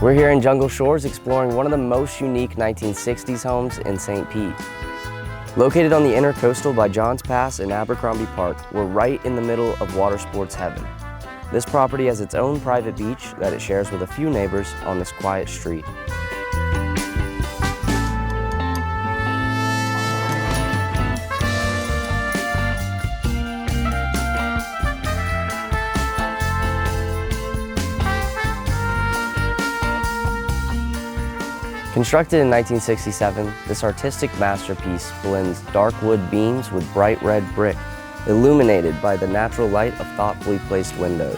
We're here in Jungle Shores exploring one of the most unique 1960s homes in St. Pete. Located on the intercoastal by Johns Pass and Abercrombie Park, we're right in the middle of water sports heaven. This property has its own private beach that it shares with a few neighbors on this quiet street. Constructed in 1967, this artistic masterpiece blends dark wood beams with bright red brick, illuminated by the natural light of thoughtfully placed windows.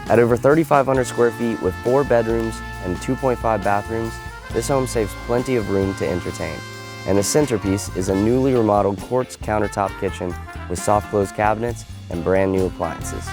At over 3,500 square feet with 4 bedrooms and 2.5 bathrooms, this home saves plenty of room to entertain. And the centerpiece is a newly remodeled quartz countertop kitchen with soft close cabinets and brand new appliances.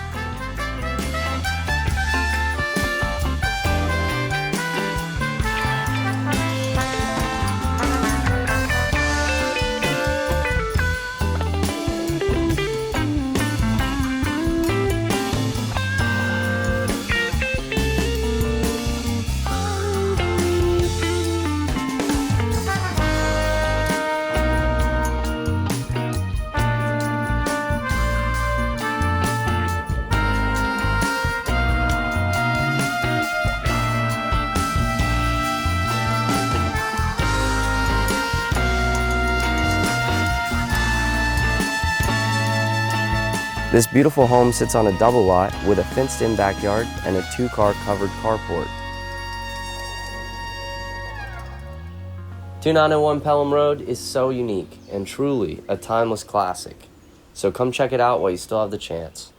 This beautiful home sits on a double lot with a fenced-in backyard and a 2-car covered carport. 2901 Pelham Road is so unique and truly a timeless classic. So come check it out while you still have the chance.